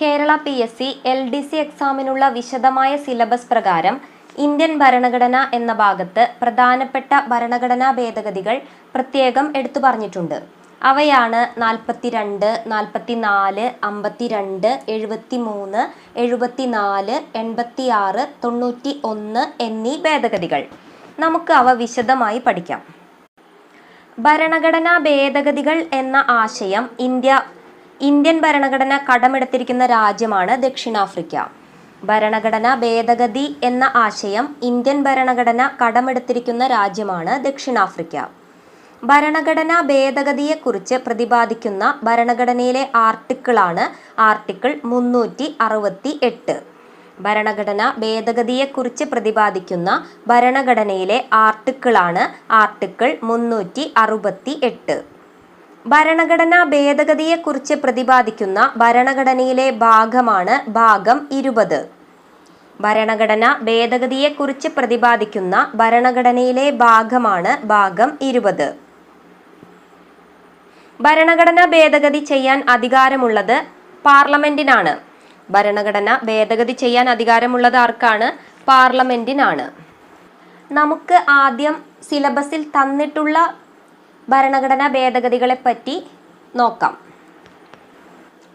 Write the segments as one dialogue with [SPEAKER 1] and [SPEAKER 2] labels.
[SPEAKER 1] Kerala PSC LDC എക്സാമിനുള്ള വിശദമായ syllabus പ്രകാരം Indian ഭരണഘടന എന്ന ഭാഗത്ത് പ്രധാനപ്പെട്ട ഭരണഘടനാ ഭേദഗതികൾ പ്രത്യേകം എടുത്തു പറഞ്ഞിട്ടുണ്ട്. അവയാണ് 42, 44, 52, 73, 74, 86, 91 എന്നീ ഭേദഗതികൾ. നമുക്ക് അവ വിശദമായി പഠിക്കാം. ഭരണഘടനാ ഭേദഗതികൾ എന്ന ആശയം ഇന്ത്യൻ ഭരണഘടന കടമെടുത്തിരിക്കുന്ന രാജ്യമാണ് ദക്ഷിണാഫ്രിക്ക. ഭരണഘടനാ ഭേദഗതി എന്ന ആശയം ഇന്ത്യൻ ഭരണഘടന കടമെടുത്തിരിക്കുന്ന രാജ്യമാണ് ദക്ഷിണാഫ്രിക്ക. ഭരണഘടനാ ഭേദഗതിയെക്കുറിച്ച് പ്രതിപാദിക്കുന്ന ഭരണഘടനയിലെ ആർട്ടിക്കിളാണ് ആർട്ടിക്കിൾ 368. ഭരണഘടനാ ഭേദഗതിയെക്കുറിച്ച് പ്രതിപാദിക്കുന്ന ഭരണഘടനയിലെ ആർട്ടിക്കിളാണ് ആർട്ടിക്കിൾ 368. ഭരണഘടനാ ഭേദഗതിയെക്കുറിച്ച് പ്രതിപാദിക്കുന്ന ഭരണഘടനയിലെ ഭാഗമാണ് ഭാഗം 20. ഭരണഘടനാ ഭേദഗതിയെക്കുറിച്ച് പ്രതിപാദിക്കുന്ന ഭരണഘടനയിലെ ഭാഗമാണ് ഭാഗം 20. ഭരണഘടനാ ഭേദഗതി ചെയ്യാൻ അധികാരമുള്ളത് പാർലമെന്റിനാണ്. ഭരണഘടന ഭേദഗതി ചെയ്യാൻ അധികാരമുള്ളത് ആർക്കാണ്? പാർലമെന്റിനാണ്. നമുക്ക് ആദ്യം സിലബസിൽ തന്നിട്ടുള്ള ഭരണഘടനാ ഭേദഗതികളെ പറ്റി നോക്കാം.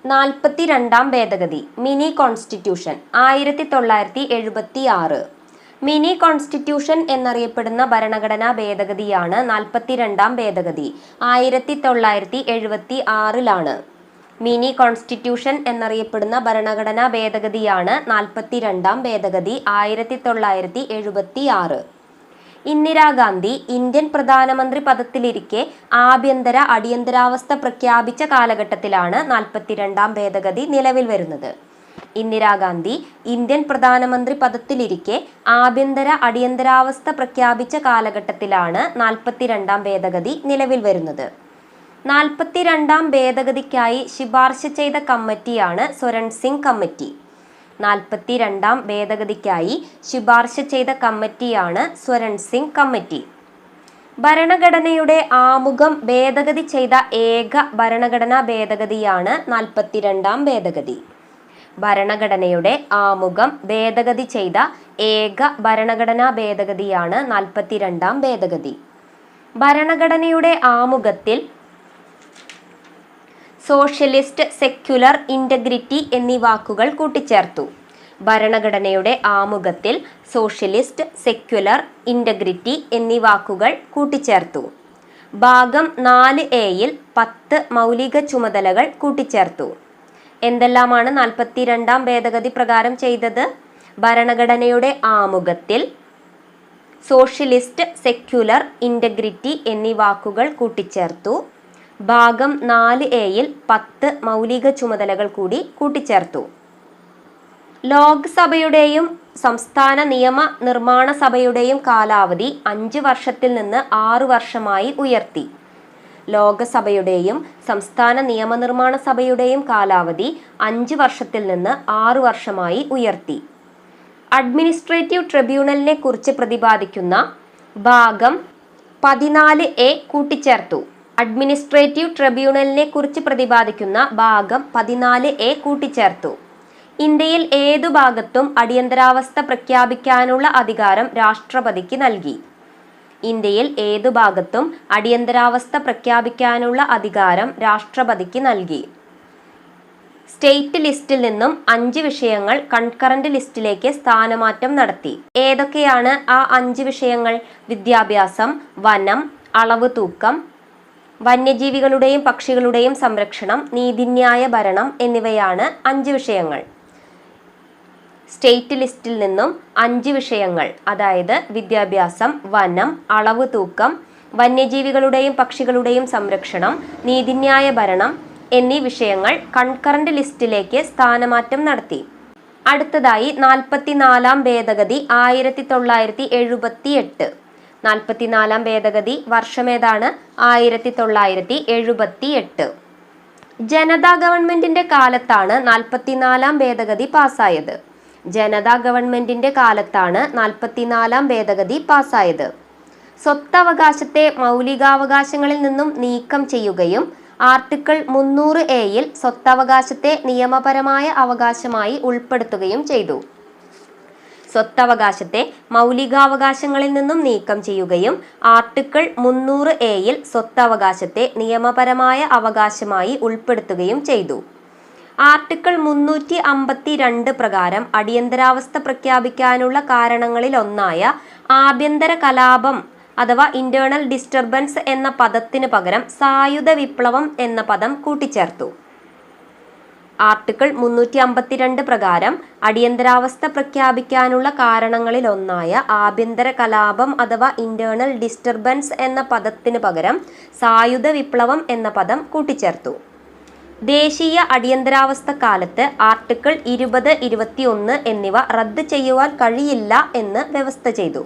[SPEAKER 1] 42-ാം ഭേദഗതി മിനി കോൺസ്റ്റിറ്റ്യൂഷൻ 1976. മിനി കോൺസ്റ്റിറ്റ്യൂഷൻ എന്നറിയപ്പെടുന്ന ഭരണഘടനാ ഭേദഗതിയാണ് 42-ാം ഭേദഗതി. 1976 മിനി കോൺസ്റ്റിറ്റ്യൂഷൻ എന്നറിയപ്പെടുന്ന ഭരണഘടനാ ഭേദഗതിയാണ് 42-ാം ഭേദഗതി 1976. ഇന്ദിരാഗാന്ധി ഇന്ത്യൻ പ്രധാനമന്ത്രി പദത്തിലിരിക്കെ ആഭ്യന്തര അടിയന്തരാവസ്ഥ പ്രഖ്യാപിച്ച കാലഘട്ടത്തിലാണ് 42-ാം ഭേദഗതി നിലവിൽ വരുന്നത്. ഇന്ദിരാഗാന്ധി ഇന്ത്യൻ പ്രധാനമന്ത്രി പദത്തിലിരിക്കെ ആഭ്യന്തര അടിയന്തരാവസ്ഥ പ്രഖ്യാപിച്ച കാലഘട്ടത്തിലാണ് 42-ാം ഭേദഗതി നിലവിൽ വരുന്നത്. 42-ാം ഭേദഗതിക്കായി ശുപാർശ ചെയ്ത കമ്മിറ്റിയാണ് സ്വരൺ സിംഗ് കമ്മിറ്റി. 42-ാം ഭേദഗതിക്കായി ശുപാർശ ചെയ്ത കമ്മിറ്റിയാണ് സ്വരൺ സിംഗ് കമ്മിറ്റി. ഭരണഘടനയുടെ ആമുഖം ഭേദഗതി ചെയ്ത ഏക ഭരണഘടനാ ഭേദഗതിയാണ് 42-ാം ഭേദഗതി. ഭരണഘടനയുടെ ആമുഖം ഭേദഗതി ചെയ്ത ഏക ഭരണഘടനാ ഭേദഗതിയാണ് 42-ാം ഭേദഗതി. ഭരണഘടനയുടെ ആമുഖത്തിൽ സോഷ്യലിസ്റ്റ്, സെക്യുലർ, ഇന്റഗ്രിറ്റി എന്നീ വാക്കുകൾ കൂട്ടിച്ചേർത്തു. ഭരണഘടനയുടെ ആമുഖത്തിൽ സോഷ്യലിസ്റ്റ്, സെക്യുലർ, ഇന്റഗ്രിറ്റി എന്നീ വാക്കുകൾ കൂട്ടിച്ചേർത്തു. ഭാഗം 4A-യിൽ 10 മൗലിക ചുമതലകൾ കൂട്ടിച്ചേർത്തു. എന്തെല്ലാമാണ് 42-ാം ഭേദഗതി പ്രകാരം ചെയ്തത്? ഭരണഘടനയുടെ ആമുഖത്തിൽ സോഷ്യലിസ്റ്റ്, സെക്യുലർ, ഇന്റഗ്രിറ്റി എന്നീ വാക്കുകൾ കൂട്ടിച്ചേർത്തു. ഭാഗം 4A-യിൽ 10 മൗലിക ചുമതലകൾ കൂടി കൂട്ടിച്ചേർത്തു. ലോക്സഭയുടെയും സംസ്ഥാന നിയമ നിർമ്മാണ സഭയുടെയും കാലാവധി 5 വർഷത്തിൽ നിന്ന് 6 വർഷമായി ഉയർത്തി. ലോക്സഭയുടെയും സംസ്ഥാന നിയമനിർമ്മാണ സഭയുടെയും കാലാവധി 5 വർഷത്തിൽ നിന്ന് 6 വർഷമായി ഉയർത്തി. അഡ്മിനിസ്ട്രേറ്റീവ് ട്രിബ്യൂണലിനെ കുറിച്ച് പ്രതിപാദിക്കുന്ന ഭാഗം 14A കൂട്ടിച്ചേർത്തു. അഡ്മിനിസ്ട്രേറ്റീവ് ട്രിബ്യൂണലിനെ കുറിച്ച് പ്രതിപാദിക്കുന്ന ഭാഗം 14A കൂട്ടിച്ചേർത്തു. ഇന്ത്യയിൽ ഏതു ഭാഗത്തും അടിയന്തരാവസ്ഥ പ്രഖ്യാപിക്കാനുള്ള അധികാരം രാഷ്ട്രപതിക്ക് നൽകി. ഇന്ത്യയിൽ ഏതു ഭാഗത്തും അടിയന്തരാവസ്ഥ പ്രഖ്യാപിക്കാനുള്ള അധികാരം രാഷ്ട്രപതിക്ക് നൽകി. സ്റ്റേറ്റ് ലിസ്റ്റിൽ നിന്നും 5 വിഷയങ്ങൾ കൺകറന്റ് ലിസ്റ്റിലേക്ക് സ്ഥാനമാറ്റം നടത്തി. ഏതൊക്കെയാണ് ആ 5 വിഷയങ്ങൾ? വിദ്യാഭ്യാസം, വനം, അളവ് തൂക്കം, വന്യജീവികളുടെയും പക്ഷികളുടെയും സംരക്ഷണം, നീതിന്യായ ഭരണം എന്നിവയാണ് 5 വിഷയങ്ങൾ. സ്റ്റേറ്റ് ലിസ്റ്റിൽ നിന്നും 5 വിഷയങ്ങൾ, അതായത് വിദ്യാഭ്യാസം, വനം, അളവ് തൂക്കം, വന്യജീവികളുടെയും പക്ഷികളുടെയും സംരക്ഷണം, നീതിന്യായ ഭരണം എന്നീ വിഷയങ്ങൾ കൺകറന്റ് ലിസ്റ്റിലേക്ക് സ്ഥാനമാറ്റം നടത്തി. അടുത്തതായി 44-ാം ഭേദഗതി 1978. 44-ാം ഭേദഗതി വർഷമേതാണ്? 1978. ജനതാ ഗവൺമെന്റിന്റെ കാലത്താണ് 44-ാം ഭേദഗതി പാസ്സായത്. ജനതാ ഗവൺമെന്റിന്റെ കാലത്താണ് 44-ാം ഭേദഗതി പാസ്സായത്. സ്വത്തവകാശത്തെ മൗലികാവകാശങ്ങളിൽ നിന്നും നീക്കം ചെയ്യുകയും ആർട്ടിക്കിൾ 300A സ്വത്തവകാശത്തെ നിയമപരമായ അവകാശമായി ഉൾപ്പെടുത്തുകയും ചെയ്തു. സ്വത്തവകാശത്തെ മൗലികാവകാശങ്ങളിൽ നിന്നും നീക്കം ചെയ്യുകയും ആർട്ടിക്കിൾ 300A സ്വത്തവകാശത്തെ നിയമപരമായ അവകാശമായി ഉൾപ്പെടുത്തുകയും ചെയ്തു. ആർട്ടിക്കിൾ 352 പ്രകാരം അടിയന്തരാവസ്ഥ പ്രഖ്യാപിക്കാനുള്ള കാരണങ്ങളിലൊന്നായ ആഭ്യന്തര കലാപം അഥവാ ഇന്റേണൽ ഡിസ്റ്റർബൻസ് എന്ന പദത്തിന് പകരം സായുധ വിപ്ലവം എന്ന പദം കൂട്ടിച്ചേർത്തു. ആർട്ടിക്കിൾ 352 പ്രകാരം അടിയന്തരാവസ്ഥ പ്രഖ്യാപിക്കാനുള്ള കാരണങ്ങളിലൊന്നായ ആഭ്യന്തര കലാപം അഥവാ ഇന്റേണൽ ഡിസ്റ്റർബൻസ് എന്ന പദത്തിന് പകരം സായുധ വിപ്ലവം എന്ന പദം കൂട്ടിച്ചേർത്തു. ദേശീയ അടിയന്തരാവസ്ഥ കാലത്ത് ആർട്ടിക്കിൾ 20, 21 എന്നിവ റദ്ദ് ചെയ്യുവാൻ കഴിയില്ല എന്ന് വ്യവസ്ഥ ചെയ്തു.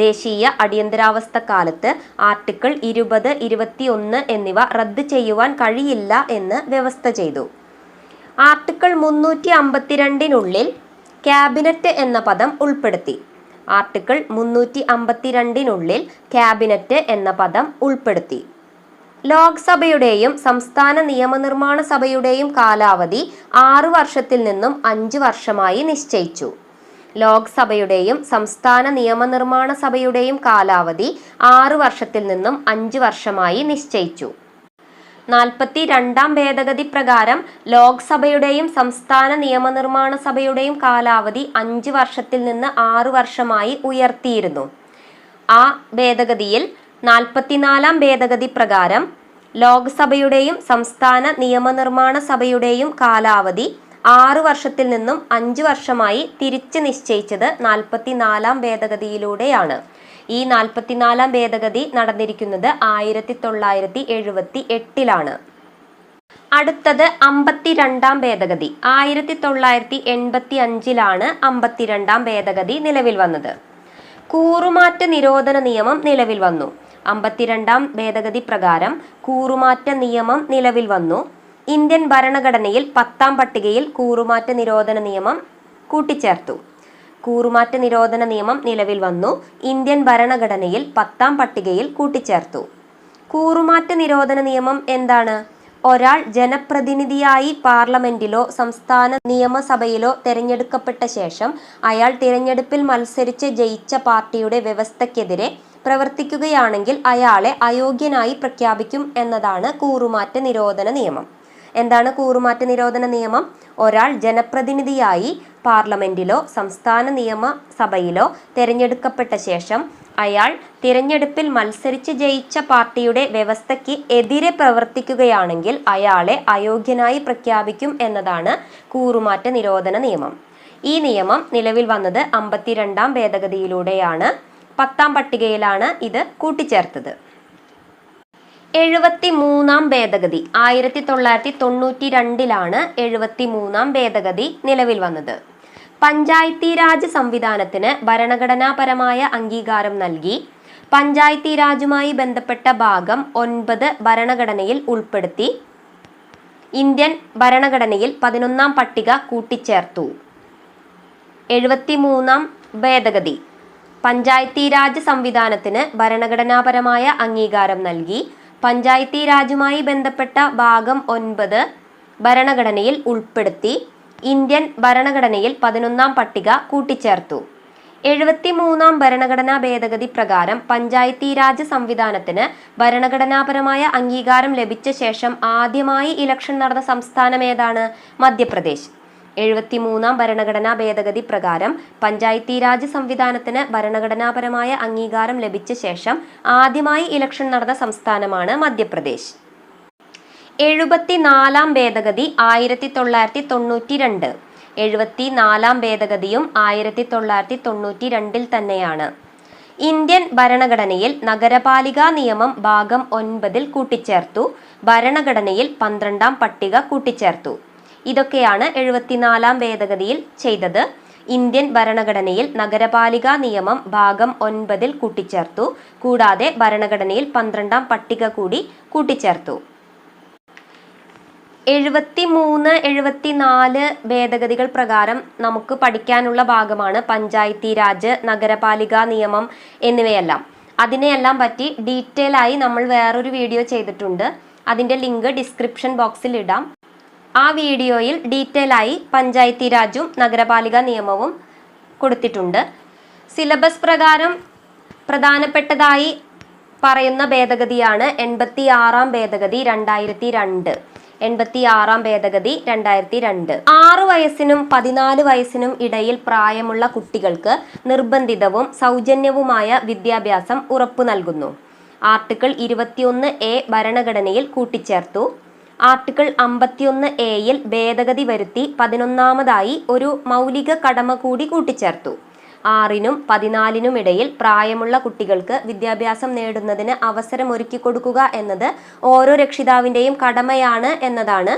[SPEAKER 1] ദേശീയ അടിയന്തരാവസ്ഥ കാലത്ത് ആർട്ടിക്കിൾ 20, 21 എന്നിവ റദ്ദ് ചെയ്യുവാൻ കഴിയില്ല എന്ന് വ്യവസ്ഥ ചെയ്തു. ആർട്ടിക്കിൾ 352 ക്യാബിനറ്റ് എന്ന പദം ഉൾപ്പെടുത്തി. ആർട്ടിക്കിൾ 352 ക്യാബിനറ്റ് എന്ന പദം ഉൾപ്പെടുത്തി. ലോക്സഭയുടെയും സംസ്ഥാന നിയമനിർമ്മാണ സഭയുടെയും കാലാവധി 6 വർഷത്തിൽ നിന്നും 5 വർഷമായി നിശ്ചയിച്ചു. ലോക്സഭയുടെയും സംസ്ഥാന നിയമനിർമ്മാണ സഭയുടെയും കാലാവധി 6 വർഷത്തിൽ നിന്നും 5 വർഷമായി നിശ്ചയിച്ചു. 42-ാം ഭേദഗതി പ്രകാരം ലോക്സഭയുടെയും സംസ്ഥാന നിയമനിർമ്മാണ സഭയുടെയും കാലാവധി 5 വർഷത്തിൽ നിന്ന് 6 വർഷമായി ഉയർത്തിയിരുന്നു. ആ ഭേദഗതിയിൽ 44-ാം ഭേദഗതി പ്രകാരം ലോക്സഭയുടെയും സംസ്ഥാന നിയമനിർമ്മാണ സഭയുടെയും കാലാവധി 6 വർഷത്തിൽ നിന്നും 5 വർഷമായി തിരിച്ച് നിശ്ചയിച്ചത് 44-ാം ഭേദഗതിയിലൂടെയാണ്. ഈ 44-ാം ഭേദഗതി നടന്നിരിക്കുന്നത് 1978-ലാണ്. അടുത്തത് 52-ാം ഭേദഗതി. 1985-ലാണ് 52-ാം ഭേദഗതി നിലവിൽ വന്നത്. കൂറുമാറ്റ നിരോധന നിയമം നിലവിൽ വന്നു. 52-ാം ഭേദഗതി പ്രകാരം കൂറുമാറ്റ നിയമം നിലവിൽ വന്നു. ഇന്ത്യൻ ഭരണഘടനയിൽ 10-ാം പട്ടികയിൽ കൂറുമാറ്റ നിരോധന നിയമം കൂട്ടിച്ചേർത്തു. കൂറുമാറ്റ നിരോധന നിയമം നിലവിൽ വന്നു. ഇന്ത്യൻ ഭരണഘടനയിൽ 10-ാം പട്ടികയിൽ കൂട്ടിച്ചേർത്തു. കൂറുമാറ്റ നിരോധന നിയമം എന്താണ്? ഒരാൾ ജനപ്രതിനിധിയായി പാർലമെന്റിലോ സംസ്ഥാന നിയമസഭയിലോ തെരഞ്ഞെടുക്കപ്പെട്ട ശേഷം അയാൾ തിരഞ്ഞെടുപ്പിൽ മത്സരിച്ച് ജയിച്ച പാർട്ടിയുടെ വ്യവസ്ഥയ്ക്കെതിരെ പ്രവർത്തിക്കുകയാണെങ്കിൽ അയാളെ അയോഗ്യനായി പ്രഖ്യാപിക്കും എന്നതാണ് കൂറുമാറ്റ നിരോധന നിയമം. എന്താണ് കൂറുമാറ്റ നിരോധന നിയമം? ഒരാൾ ജനപ്രതിനിധിയായി പാർലമെന്റിലോ സംസ്ഥാന നിയമസഭയിലോ തെരഞ്ഞെടുക്കപ്പെട്ട ശേഷം അയാൾ തിരഞ്ഞെടുപ്പിൽ മത്സരിച്ച് ജയിച്ച പാർട്ടിയുടെ വ്യവസ്ഥയ്ക്ക് എതിരെ പ്രവർത്തിക്കുകയാണെങ്കിൽ അയാളെ അയോഗ്യനായി പ്രഖ്യാപിക്കും എന്നതാണ് കൂറുമാറ്റ നിരോധന നിയമം. ഈ നിയമം നിലവിൽ വന്നത് 52-ാം ഭേദഗതിയിലൂടെയാണ്. 10-ാം പട്ടികയിലാണ് ഇത് കൂട്ടിച്ചേർത്തത്. 73-ാം ഭേദഗതി. 1992-ലാണ് 73-ാം ഭേദഗതി നിലവിൽ വന്നത്. പഞ്ചായത്തി രാജ് സംവിധാനത്തിന് ഭരണഘടനാപരമായ അംഗീകാരം നൽകി. പഞ്ചായത്തി രാജുമായി ബന്ധപ്പെട്ട ഭാഗം 9 ഭരണഘടനയിൽ ഉൾപ്പെടുത്തി. ഇന്ത്യൻ ഭരണഘടനയിൽ 11-ാം പട്ടിക കൂട്ടിച്ചേർത്തു. 73-ാം ഭേദഗതി. പഞ്ചായത്തി രാജ് സംവിധാനത്തിന് ഭരണഘടനാപരമായ അംഗീകാരം നൽകി. പഞ്ചായത്തി രാജുമായി ബന്ധപ്പെട്ട ഭാഗം 9 ഭരണഘടനയിൽ ഉൾപ്പെടുത്തി. ഇന്ത്യൻ ഭരണഘടനയിൽ 11-ാം പട്ടിക കൂട്ടിച്ചേർത്തു. 73-ാം ഭരണഘടനാ ഭേദഗതി പ്രകാരം പഞ്ചായത്തി രാജ് സംവിധാനത്തിന് ഭരണഘടനാപരമായ അംഗീകാരം ലഭിച്ച ശേഷം ആദ്യമായി ഇലക്ഷൻ നടന്ന സംസ്ഥാനം ഏതാണ്? മധ്യപ്രദേശ്. 73-ാം ഭരണഘടനാ ഭേദഗതി പ്രകാരം പഞ്ചായത്തി രാജ് സംവിധാനത്തിന് ഭരണഘടനാപരമായ അംഗീകാരം ലഭിച്ച ശേഷം ആദ്യമായി ഇലക്ഷൻ നടന്ന സംസ്ഥാനമാണ് മധ്യപ്രദേശ്. 74-ാം ഭേദഗതി 1992. 74-ാം ഭേദഗതിയും 1992 തന്നെയാണ്. ഇന്ത്യൻ ഭരണഘടനയിൽ നഗരപാലികാ നിയമം ഭാഗം 9 കൂട്ടിച്ചേർത്തു. ഭരണഘടനയിൽ 12-ാം പട്ടിക കൂട്ടിച്ചേർത്തു. ഇതൊക്കെയാണ് 74-ാം ഭേദഗതിയിൽ ചെയ്തത്. ഇന്ത്യൻ ഭരണഘടനയിൽ നഗരപാലികാ നിയമം ഭാഗം 9 കൂട്ടിച്ചേർത്തു. കൂടാതെ ഭരണഘടനയിൽ 12-ാം പട്ടിക കൂടി കൂട്ടിച്ചേർത്തു. 73, 74 ഭേദഗതികൾ പ്രകാരം നമുക്ക് പഠിക്കാനുള്ള ഭാഗമാണ് പഞ്ചായത്തി രാജ്, നഗരപാലികാ നിയമം എന്നിവയെല്ലാം. അതിനെയെല്ലാം പറ്റി ഡീറ്റെയിൽ ആയി നമ്മൾ വേറൊരു വീഡിയോ ചെയ്തിട്ടുണ്ട്. അതിൻ്റെ ലിങ്ക് ഡിസ്ക്രിപ്ഷൻ ബോക്സിൽ ഇടാം. ആ വീഡിയോയിൽ ഡീറ്റെയിൽ ആയി പഞ്ചായത്തി രാജും നഗരപാലിക നിയമവും കൊടുത്തിട്ടുണ്ട്. സിലബസ് പ്രകാരം പ്രധാനപ്പെട്ടതായി പറയുന്ന ഭേദഗതിയാണ് 86-ാം ഭേദഗതി 2002. 86-ാം ഭേദഗതി 2002. 6 വയസ്സിനും 14 വയസ്സിനും ഇടയിൽ പ്രായമുള്ള കുട്ടികൾക്ക് നിർബന്ധിതവും സൗജന്യവുമായ വിദ്യാഭ്യാസം ഉറപ്പു നൽകുന്നു. ആർട്ടിക്കിൾ 21A ഭരണഘടനയിൽ കൂട്ടിച്ചേർത്തു. ആർട്ടിക്കിൾ 51A-യിൽ ഭേദഗതി വരുത്തി 11-ാമതായി ഒരു മൗലിക കടമ കൂടി കൂട്ടിച്ചേർത്തു. 6-നും 14-നും ഇടയിൽ പ്രായമുള്ള കുട്ടികൾക്ക് വിദ്യാഭ്യാസം നേടുന്നതിന് അവസരമൊരുക്കി കൊടുക്കുക എന്നത് ഓരോ രക്ഷിതാവിൻ്റെയും കടമയാണ് എന്നതാണ്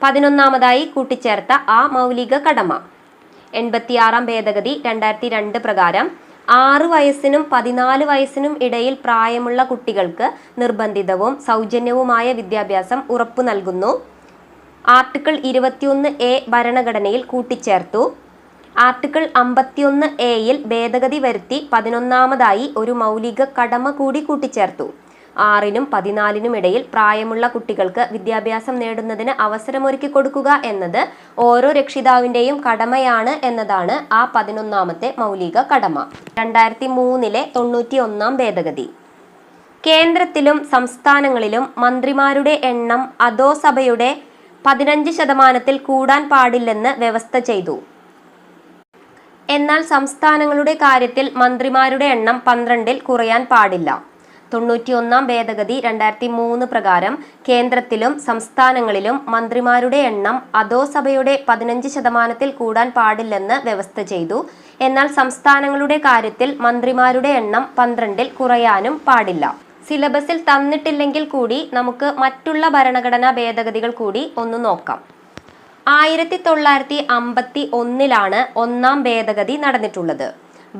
[SPEAKER 1] 11-ാമതായി കൂട്ടിച്ചേർത്ത ആ മൗലിക കടമ. 86-ാം ഭേദഗതി 2002 പ്രകാരം 6 വയസ്സിനും 14 വയസ്സിനും ഇടയിൽ പ്രായമുള്ള കുട്ടികൾക്ക് നിർബന്ധിതവും സൗജന്യവുമായ വിദ്യാഭ്യാസം ഉറപ്പു നൽകുന്നു. ആർട്ടിക്കിൾ 21A ഭരണഘടനയിൽ കൂട്ടിച്ചേർത്തു. ആർട്ടിക്കിൾ 51A-യിൽ ഭേദഗതി വരുത്തി 11-ാമതായി ഒരു മൗലിക കടമ കൂടി കൂട്ടിച്ചേർത്തു. 6-നും 14-നും ഇടയിൽ പ്രായമുള്ള കുട്ടികൾക്ക് വിദ്യാഭ്യാസം നേടുന്നതിന് അവസരമൊരുക്കി കൊടുക്കുക എന്നത് ഓരോ രക്ഷിതാവിൻ്റെയും കടമയാണ് എന്നതാണ് ആ 11-ാമത്തെ മൗലിക കടമ. 2003-ലെ 91-ാം ഭേദഗതി. കേന്ദ്രത്തിലും സംസ്ഥാനങ്ങളിലും മന്ത്രിമാരുടെ എണ്ണം അധോസഭയുടെ 15% കൂടാൻ പാടില്ലെന്ന് വ്യവസ്ഥ ചെയ്തു. എന്നാൽ സംസ്ഥാനങ്ങളുടെ കാര്യത്തിൽ മന്ത്രിമാരുടെ എണ്ണം 12-ൽ കുറയാൻ പാടില്ല. 91-ാം ഭേദഗതി 2003 പ്രകാരം കേന്ദ്രത്തിലും സംസ്ഥാനങ്ങളിലും മന്ത്രിമാരുടെ എണ്ണം അധോസഭയുടെ 15% കൂടാൻ പാടില്ലെന്ന് വ്യവസ്ഥ ചെയ്തു. എന്നാൽ സംസ്ഥാനങ്ങളുടെ കാര്യത്തിൽ മന്ത്രിമാരുടെ എണ്ണം 12-ൽ കുറയാനും പാടില്ല. സിലബസിൽ തന്നിട്ടില്ലെങ്കിൽ കൂടി നമുക്ക് മറ്റുള്ള ഭരണഘടനാ ഭേദഗതികൾ കൂടി ഒന്ന് നോക്കാം. 1951-ലാണ് 1-ാം ഭേദഗതി നടന്നിട്ടുള്ളത്.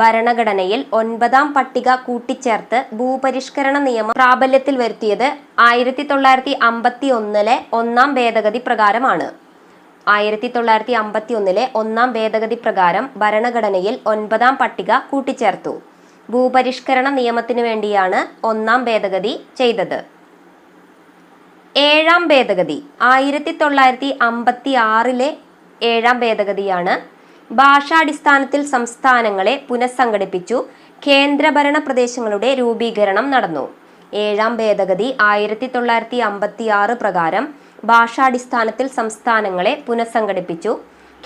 [SPEAKER 1] ഭരണഘടനയിൽ 9-ാം പട്ടിക കൂട്ടിച്ചേർത്ത് ഭൂപരിഷ്കരണ നിയമം പ്രാബല്യത്തിൽ വരുത്തിയത് 1951-ലെ 1-ാം ഭേദഗതി പ്രകാരമാണ്. 1951-ലെ 1-ാം ഭേദഗതി പ്രകാരം ഭരണഘടനയിൽ 9-ാം പട്ടിക കൂട്ടിച്ചേർത്തു. ഭൂപരിഷ്കരണ നിയമത്തിനു വേണ്ടിയാണ് 1-ാം ഭേദഗതി ചെയ്തത്. 7-ാം ഭേദഗതി 1956-ലെ 7-ാം ഭേദഗതിയാണ്. ഭാഷാടിസ്ഥാനത്തിൽ സംസ്ഥാനങ്ങളെ പുനഃസംഘടിപ്പിച്ചു. കേന്ദ്രഭരണ പ്രദേശങ്ങളുടെ രൂപീകരണം നടന്നു. 7-ാം ഭേദഗതി 1956 പ്രകാരം ഭാഷാടിസ്ഥാനത്തിൽ സംസ്ഥാനങ്ങളെ പുനഃസംഘടിപ്പിച്ചു.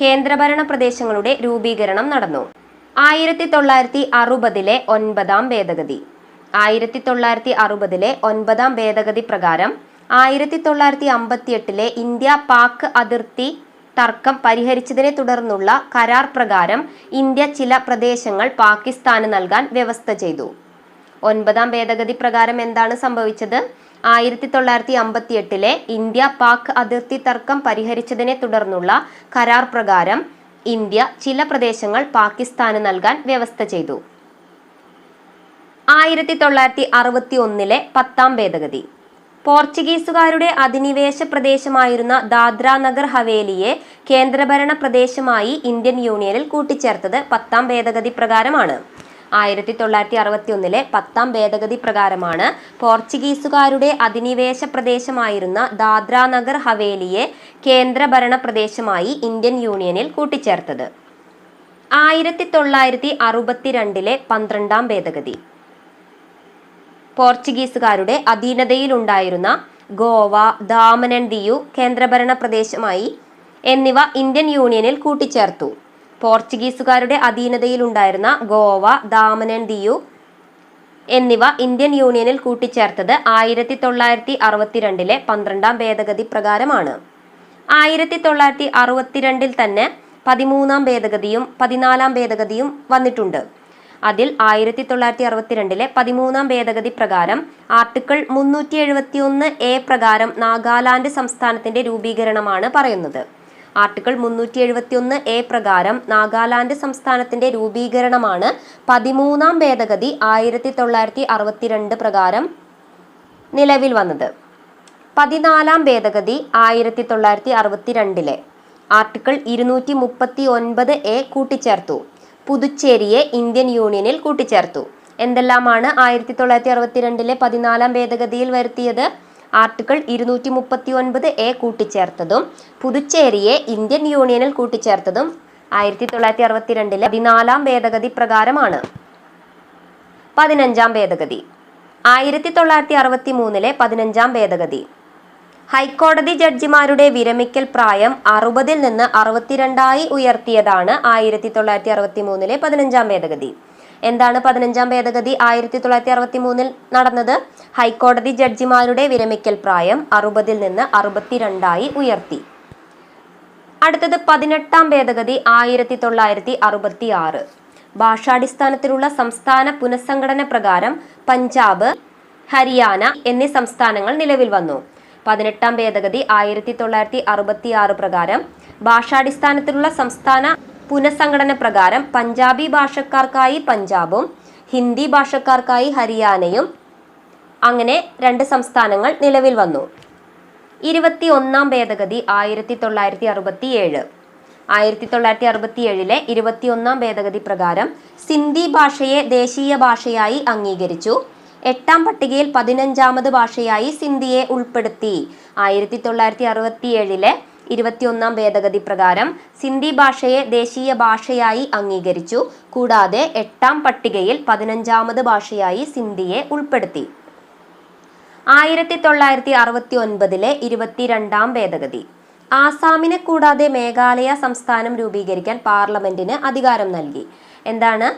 [SPEAKER 1] കേന്ദ്രഭരണ പ്രദേശങ്ങളുടെ രൂപീകരണം നടന്നു. 1960-ലെ 9-ാം ഭേദഗതി. 1960-ലെ 9-ാം ഭേദഗതി പ്രകാരം 1958-ലെ ഇന്ത്യ-പാക് അതിർത്തി തർക്കം പരിഹരിച്ചതിനെ തുടർന്നുള്ള കരാർ പ്രകാരം ഇന്ത്യ ചില പ്രദേശങ്ങൾ പാകിസ്ഥാന് നൽകാൻ വ്യവസ്ഥ ചെയ്തു. 9-ാം ഭേദഗതി പ്രകാരം എന്താണ് സംഭവിച്ചത്? 1958-ലെ ഇന്ത്യ-പാക് അതിർത്തി തർക്കം പരിഹരിച്ചതിനെ തുടർന്നുള്ള കരാർ പ്രകാരം ഇന്ത്യ ചില പ്രദേശങ്ങൾ പാകിസ്ഥാന് നൽകാൻ വ്യവസ്ഥ ചെയ്തു. 1961-ലെ 10-ാം ഭേദഗതി. പോർച്ചുഗീസുകാരുടെ അധിനിവേശ പ്രദേശമായിരുന്ന ദാദ്ര നഗർ ഹവേലിയെ കേന്ദ്രഭരണ പ്രദേശമായി ഇന്ത്യൻ യൂണിയനിൽ കൂട്ടിച്ചേർത്തത് 10-ാം ഭേദഗതി പ്രകാരമാണ്. 1961-ലെ 10-ാം ഭേദഗതി പ്രകാരമാണ് പോർച്ചുഗീസുകാരുടെ അധിനിവേശ പ്രദേശമായിരുന്ന ദാദ്ര നഗർ ഹവേലിയെ കേന്ദ്രഭരണ പ്രദേശമായി ഇന്ത്യൻ യൂണിയനിൽ കൂട്ടിച്ചേർത്തത്. 1962-ലെ 12-ാം ഭേദഗതി. പോർച്ചുഗീസുകാരുടെ അധീനതയിലുണ്ടായിരുന്ന ഗോവ, ദാമൻ ആൻഡ് ദിയു കേന്ദ്രഭരണ പ്രദേശമായി എന്നിവ ഇന്ത്യൻ യൂണിയനിൽ കൂട്ടിച്ചേർത്തു. പോർച്ചുഗീസുകാരുടെ അധീനതയിലുണ്ടായിരുന്ന ഗോവ, ദാമൻ ആൻഡ് ദിയു എന്നിവ ഇന്ത്യൻ യൂണിയനിൽ കൂട്ടിച്ചേർത്തത് 1962-ലെ 12-ാം ഭേദഗതി പ്രകാരമാണ്. 1962-ൽ തന്നെ 13-ാം ഭേദഗതിയും 14-ാം ഭേദഗതിയും വന്നിട്ടുണ്ട്. അതിൽ 1962-ലെ 13-ാം ഭേദഗതി പ്രകാരം ആർട്ടിക്കിൾ 371A പ്രകാരം നാഗാലാൻഡ് സംസ്ഥാനത്തിന്റെ രൂപീകരണമാണ് പറയുന്നത്. ആർട്ടിക്കിൾ 371A പ്രകാരം നാഗാലാൻഡ് സംസ്ഥാനത്തിന്റെ രൂപീകരണമാണ് 13-ാം ഭേദഗതി 1962 പ്രകാരം നിലവിൽ വന്നത്. 14-ാം ഭേദഗതി 1962-ലെ ആർട്ടിക്കിൾ 239A കൂട്ടിച്ചേർത്തു. പുതുച്ചേരിയെ ഇന്ത്യൻ യൂണിയനിൽ കൂട്ടിച്ചേർത്തു. എന്തെല്ലാമാണ് 1962-ലെ 14-ാം ഭേദഗതിയിൽ വരുത്തിയത്? ആർട്ടിക്കിൾ 239A കൂട്ടിച്ചേർത്തതും പുതുച്ചേരിയെ ഇന്ത്യൻ യൂണിയനിൽ കൂട്ടിച്ചേർത്തതും 1962 14-ാം ഭേദഗതി പ്രകാരമാണ്. 15-ാം ഭേദഗതി 1963 15-ാം ഭേദഗതി. ഹൈക്കോടതി ജഡ്ജിമാരുടെ വിരമിക്കൽ പ്രായം 60-ൽ നിന്ന് 62 ഉയർത്തിയതാണ് 1963 15-ാം ഭേദഗതി. എന്താണ് 15-ാം ഭേദഗതി 1963 നടന്നത്? ഹൈക്കോടതി ജഡ്ജിമാരുടെ വിരമിക്കൽ പ്രായം 60-ൽ നിന്ന് 62 ഉയർത്തി. അടുത്തത് 18-ാം ഭേദഗതി 1966. ഭാഷാടിസ്ഥാനത്തിലുള്ള സംസ്ഥാന പുനഃസംഘടന പ്രകാരം പഞ്ചാബ്, ഹരിയാന എന്നീ സംസ്ഥാനങ്ങൾ നിലവിൽ വന്നു. 18-ാം ഭേദഗതി 1966 പ്രകാരം ഭാഷാടിസ്ഥാനത്തിലുള്ള സംസ്ഥാന പുനഃസംഘടന പ്രകാരം പഞ്ചാബി ഭാഷക്കാർക്കായി പഞ്ചാബും ഹിന്ദി ഭാഷക്കാർക്കായി ഹരിയാനയും അങ്ങനെ 2 സംസ്ഥാനങ്ങൾ നിലവിൽ വന്നു. 21-ാം ഭേദഗതി 1967. 1967 21-ാം ഭേദഗതി പ്രകാരം സിന്ധി ഭാഷയെ ദേശീയ ഭാഷയായി അംഗീകരിച്ചു. 8-ാം പട്ടികയിൽ 15-ാമത് ഭാഷയായി സിന്ധിയെ ഉൾപ്പെടുത്തി. 1967 21-ാം ഭേദഗതി പ്രകാരം സിന്ധി ഭാഷയെ ദേശീയ ഭാഷയായി അംഗീകരിച്ചു. കൂടാതെ 8-ാം പട്ടികയിൽ 15-ാമത് ഭാഷയായി സിന്ധിയെ ഉൾപ്പെടുത്തി. 1969 22-ാം ഭേദഗതി ആസാമിനെ കൂടാതെ മേഘാലയ സംസ്ഥാനം രൂപീകരിക്കാൻ പാർലമെന്റിന് അധികാരം നൽകി. എന്താണ്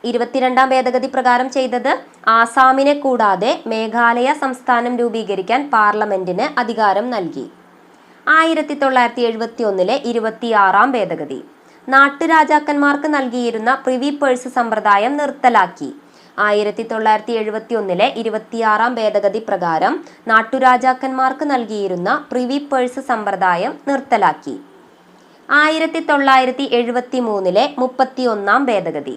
[SPEAKER 1] 22-ാം ഭേദഗതി പ്രകാരം ചെയ്തത്? ആസാമിനെ കൂടാതെ മേഘാലയ സംസ്ഥാനം രൂപീകരിക്കാൻ പാർലമെന്റിന് അധികാരം നൽകി. 1971 26-ാം ഭേദഗതി നാട്ടുരാജാക്കന്മാർക്ക് നൽകിയിരുന്ന പ്രിവി പേഴ്സ് സമ്പ്രദായം നിർത്തലാക്കി. 1971 26-ാം ഭേദഗതി പ്രകാരം നാട്ടുരാജാക്കന്മാർക്ക് നൽകിയിരുന്ന പ്രിവി പേഴ്സ് സമ്പ്രദായം നിർത്തലാക്കി. 1973 31-ാം ഭേദഗതി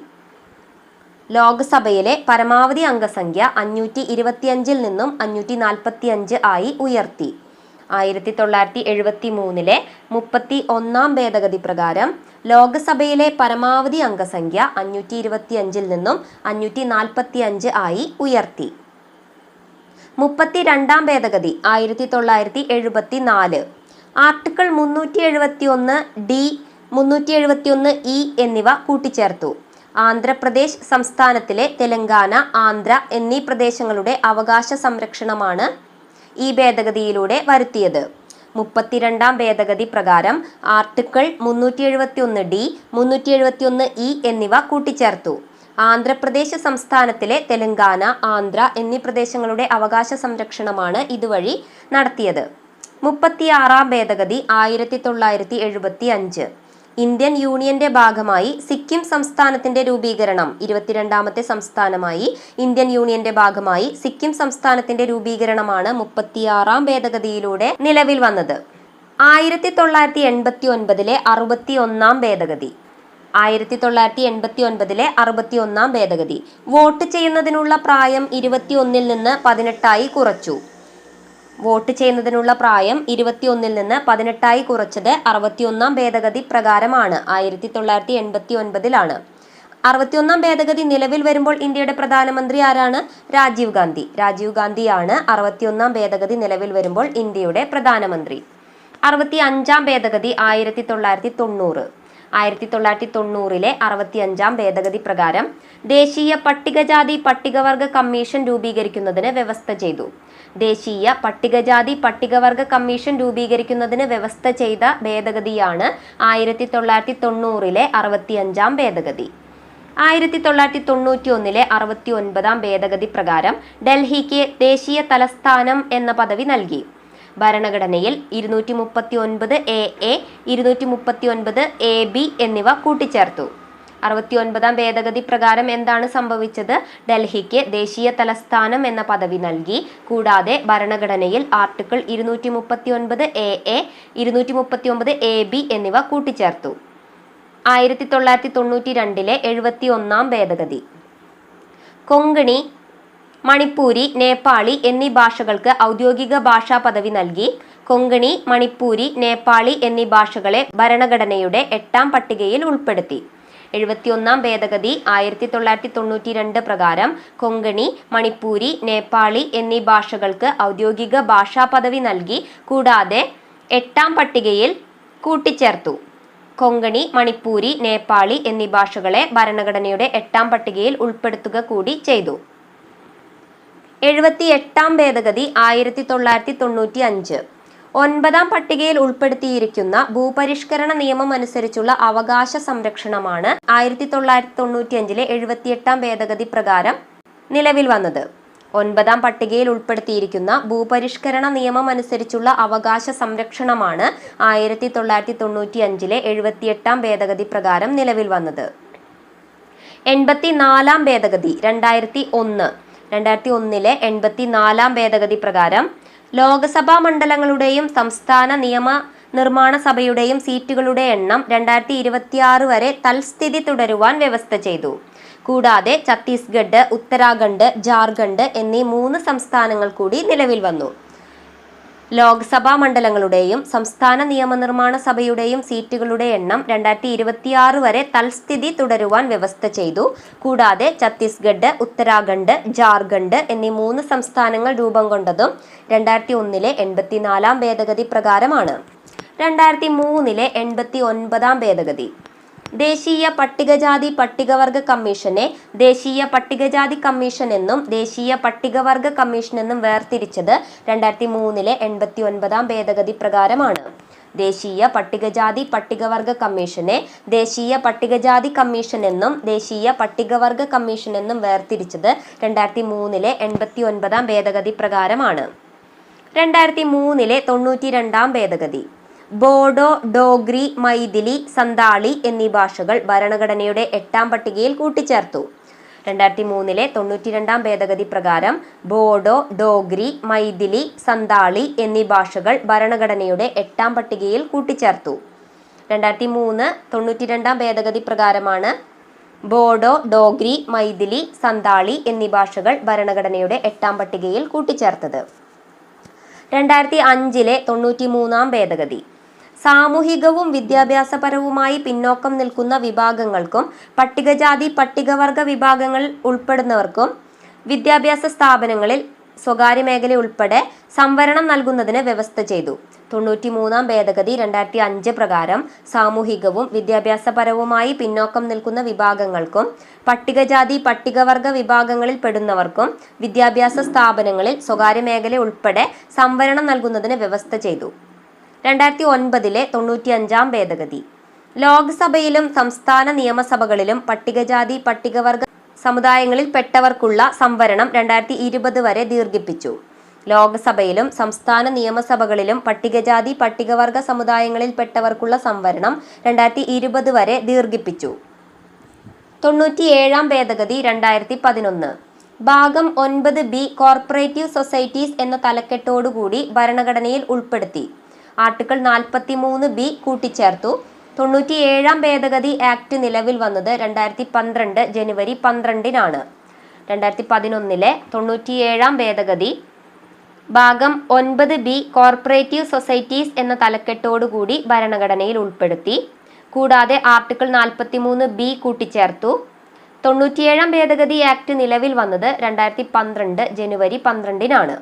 [SPEAKER 1] ലോക്സഭയിലെ പരമാവധി അംഗസംഖ്യ 525-ൽ നിന്നും 545 ആയി ഉയർത്തി. 1973 31-ാം ഭേദഗതി പ്രകാരം ലോക്സഭയിലെ പരമാവധി അംഗസംഖ്യ 525-ൽ നിന്നും 545 ആയി ഉയർത്തി. 32-ാം ഭേദഗതി 1974 ആർട്ടിക്കിൾ 371D 371E എന്നിവ കൂട്ടിച്ചേർത്തു. ആന്ധ്രാപ്രദേശ് സംസ്ഥാനത്തിലെ തെലങ്കാന, ആന്ധ്ര എന്നീ പ്രദേശങ്ങളുടെ അവകാശ സംരക്ഷണമാണ് ഈ ഭേദഗതിയിലൂടെ വരുത്തിയത്. 32-ാം ഭേദഗതി പ്രകാരം ആർട്ടിക്കിൾ 371D 371E എന്നിവ കൂട്ടിച്ചേർത്തു. ആന്ധ്രാപ്രദേശ് സംസ്ഥാനത്തിലെ തെലങ്കാന, ആന്ധ്ര എന്നീ പ്രദേശങ്ങളുടെ അവകാശ സംരക്ഷണമാണ് ഇതുവഴി നടത്തിയത്. 36-ാം ഭേദഗതി 1975 ഇന്ത്യൻ യൂണിയന്റെ ഭാഗമായി സിക്കിം സംസ്ഥാനത്തിന്റെ രൂപീകരണം 22-ാമത്തെ സംസ്ഥാനമായി ഇന്ത്യൻ യൂണിയന്റെ ഭാഗമായി സിക്കിം സംസ്ഥാനത്തിന്റെ രൂപീകരണമാണ് 36-ാം ഭേദഗതിയിലൂടെ നിലവിൽ വന്നത്. 1989 61-ാം ഭേദഗതി 1989 61-ാം ഭേദഗതി വോട്ട് ചെയ്യുന്നതിനുള്ള പ്രായം 21-ൽ നിന്ന് 18 കുറച്ചു. വോട്ട് ചെയ്യുന്നതിനുള്ള പ്രായം 21-ൽ നിന്ന് 18 കുറച്ചത് 61-ാം ഭേദഗതി പ്രകാരമാണ്. 1989-ലാണ്. 61-ാം ഭേദഗതി നിലവിൽ വരുമ്പോൾ ഇന്ത്യയുടെ പ്രധാനമന്ത്രി ആരാണ്? രാജീവ് ഗാന്ധി. രാജീവ് ഗാന്ധിയാണ് 61-ാം ഭേദഗതി നിലവിൽ വരുമ്പോൾ ഇന്ത്യയുടെ പ്രധാനമന്ത്രി. 65-ാം ഭേദഗതി 1990. 1990 65-ാം ഭേദഗതി പ്രകാരം ദേശീയ പട്ടികജാതി പട്ടികവർഗ കമ്മീഷൻ രൂപീകരിക്കുന്നതിന് വ്യവസ്ഥ ചെയ്തു. ദേശീയ പട്ടികജാതി പട്ടികവർഗ കമ്മീഷൻ രൂപീകരിക്കുന്നതിന് വ്യവസ്ഥ ചെയ്ത ഭേദഗതിയാണ് 1990 65-ാം ഭേദഗതി. 1991 69-ാം ഭേദഗതി പ്രകാരം ഡൽഹിക്ക് ദേശീയ തലസ്ഥാനം എന്ന പദവി നൽകി. ഭരണഘടനയിൽ 239AA 239AB എന്നിവ കൂട്ടിച്ചേർത്തു. 69-ാം ഭേദഗതി പ്രകാരം എന്താണ് സംഭവിച്ചത്? ഡൽഹിക്ക് ദേശീയ തലസ്ഥാനം എന്ന പദവി നൽകി. കൂടാതെ ഭരണഘടനയിൽ ആർട്ടിക്കിൾ 239AA 239AB എന്നിവ കൂട്ടിച്ചേർത്തു. 1992 71-ാം ഭേദഗതി കൊങ്കണി, മണിപ്പൂരി, നേപ്പാളി എന്നീ ഭാഷകൾക്ക് ഔദ്യോഗിക ഭാഷാ പദവി നൽകി. കൊങ്കണി, മണിപ്പൂരി, നേപ്പാളി എന്നീ ഭാഷകളെ ഭരണഘടനയുടെ 8-ാം പട്ടികയിൽ ഉൾപ്പെടുത്തി. 71 ഭേദഗതി 1992 പ്രകാരം കൊങ്കണി, മണിപ്പൂരി, നേപ്പാളി എന്നീ ഭാഷകൾക്ക് ഔദ്യോഗിക ഭാഷാ പദവി നൽകി. കൂടാതെ 8ാം പട്ടികയിൽ കൂട്ടിച്ചേർത്തു. കൊങ്കണി, മണിപ്പൂരി, നേപ്പാളി എന്നീ ഭാഷകളെ ഭരണഘടനയുടെ 8ാം പട്ടികയിൽ ഉൾപ്പെടുത്തുക കൂടി ചെയ്തു. 78ാം ഭേദഗതി 1995 9ാം പട്ടികയിൽ ഉൾപ്പെടുത്തിയിരിക്കുന്ന ഭൂപരിഷ്കരണ നിയമം അനുസരിച്ചുള്ള അവകാശ സംരക്ഷണമാണ് 1995 78ാം ഭേദഗതി പ്രകാരം നിലവിൽ വന്നത്. 9ാം പട്ടികയിൽ ഉൾപ്പെടുത്തിയിരിക്കുന്ന ഭൂപരിഷ്കരണ നിയമം അനുസരിച്ചുള്ള അവകാശ സംരക്ഷണമാണ് 1995 78ാം ഭേദഗതി പ്രകാരം നിലവിൽ വന്നത്. 84ാം ഭേദഗതി 2001 84ാം ഭേദഗതി പ്രകാരം ലോകസഭാ മണ്ഡലങ്ങളുടെയും സംസ്ഥാന നിയമ നിർമ്മാണ സഭയുടെയും സീറ്റുകളുടെ എണ്ണം 2026 വരെ തൽസ്ഥിതി തുടരുവാൻ വ്യവസ്ഥ ചെയ്തു. കൂടാതെ ഛത്തീസ്ഗഡ്, ഉത്തരാഖണ്ഡ്, ജാർഖണ്ഡ് എന്നീ 3 സംസ്ഥാനങ്ങൾ കൂടി നിലവിൽ വന്നു. ലോക്സഭാ മണ്ഡലങ്ങളുടെയും സംസ്ഥാന നിയമനിർമ്മാണ സഭയുടെയും സീറ്റുകളുടെ എണ്ണം 2026 വരെ തൽസ്ഥിതി തുടരുവാൻ വ്യവസ്ഥ ചെയ്തു. കൂടാതെ ഛത്തീസ്ഗഡ്, ഉത്തരാഖണ്ഡ്, ജാർഖണ്ഡ് എന്നീ 3 സംസ്ഥാനങ്ങൾ രൂപം കൊണ്ടതും 2001 84ാം ഭേദഗതി പ്രകാരമാണ്. 2003 89ാം ഭേദഗതി ദേശീയ പട്ടികജാതി പട്ടികവർഗ കമ്മീഷനെ ദേശീയ പട്ടികജാതി കമ്മീഷൻ എന്നും ദേശീയ പട്ടികവർഗ കമ്മീഷൻ എന്നും വേർതിരിച്ചത് 2003 89ാം ഭേദഗതി പ്രകാരമാണ്. ദേശീയ പട്ടികജാതി പട്ടികവർഗ കമ്മീഷനെ ദേശീയ പട്ടികജാതി കമ്മീഷൻ എന്നും ദേശീയ പട്ടികവർഗ കമ്മീഷൻ എന്നും വേർതിരിച്ചത് 2003 89ാം ഭേദഗതി പ്രകാരമാണ്. 2003 92ാം ഭേദഗതി ബോഡോ, ഡോഗ്രി, മൈഥിലി, സന്താളി എന്നീ ഭാഷകൾ ഭരണഘടനയുടെ 8ാം പട്ടികയിൽ കൂട്ടിച്ചേർത്തു. 2003 92ാം ഭേദഗതി പ്രകാരം ബോഡോ, ഡോഗ്രി, മൈഥിലി, സന്താളി എന്നീ ഭാഷകൾ ഭരണഘടനയുടെ 8ാം പട്ടികയിൽ കൂട്ടിച്ചേർത്തു. 2003 92ാം ഭേദഗതി പ്രകാരമാണ് ബോഡോ, ഡോഗ്രി, മൈഥിലി, സന്താളി എന്നീ ഭാഷകൾ ഭരണഘടനയുടെ 8ാം പട്ടികയിൽ കൂട്ടിച്ചേർത്തത്. 2005 93ാം ഭേദഗതി സാമൂഹികവും വിദ്യാഭ്യാസപരവുമായി പിന്നോക്കം നിൽക്കുന്ന വിഭാഗങ്ങൾക്കും പട്ടികജാതി പട്ടികവർഗ വിഭാഗങ്ങളിൽ ഉൾപ്പെടുന്നവർക്കും വിദ്യാഭ്യാസ സ്ഥാപനങ്ങളിൽ സ്വകാര്യ മേഖല ഉൾപ്പെടെ സംവരണം നൽകുന്നതിന് വ്യവസ്ഥ ചെയ്തു. 93ാം ഭേദഗതി 2005 പ്രകാരം സാമൂഹികവും വിദ്യാഭ്യാസപരവുമായി പിന്നോക്കം നിൽക്കുന്ന വിഭാഗങ്ങൾക്കും പട്ടികജാതി പട്ടികവർഗ വിഭാഗങ്ങളിൽ പെടുന്നവർക്കും വിദ്യാഭ്യാസ സ്ഥാപനങ്ങളിൽ സ്വകാര്യ മേഖല ഉൾപ്പെടെ സംവരണം നൽകുന്നതിന് വ്യവസ്ഥ ചെയ്തു. 2009 95ാം ഭേദഗതി ലോക്സഭയിലും സംസ്ഥാന നിയമസഭകളിലും പട്ടികജാതി പട്ടികവർഗ സമുദായങ്ങളിൽ പെട്ടവർക്കുള്ള സംവരണം 2020 വരെ ദീർഘിപ്പിച്ചു. ലോക്സഭയിലും സംസ്ഥാന നിയമസഭകളിലും പട്ടികജാതി പട്ടികവർഗ സമുദായങ്ങളിൽ പെട്ടവർക്കുള്ള സംവരണം 2020 വരെ ദീർഘിപ്പിച്ചു. 97ാം ഭേദഗതി 2011 ഭാഗം 9B കോർപ്പറേറ്റീവ് സൊസൈറ്റീസ് എന്ന തലക്കെട്ടോടുകൂടി ഭരണഘടനയിൽ ഉൾപ്പെടുത്തി. ആർട്ടിക്കിൾ 43B കൂട്ടിച്ചേർത്തു. 97ാം ഭേദഗതി ആക്ട് നിലവിൽ വന്നത് 2012 ജനുവരി 12-നാണ്. 2011 97ാം ഭേദഗതി ഭാഗം 9B കോർപ്പറേറ്റീവ് സൊസൈറ്റീസ് എന്ന തലക്കെട്ടോടുകൂടി ഭരണഘടനയിൽ ഉൾപ്പെടുത്തി. കൂടാതെ ആർട്ടിക്കിൾ 43B കൂട്ടിച്ചേർത്തു. 97ാം ഭേദഗതി ആക്ട് നിലവിൽ വന്നത് 2012 ജനുവരി 12-നാണ്.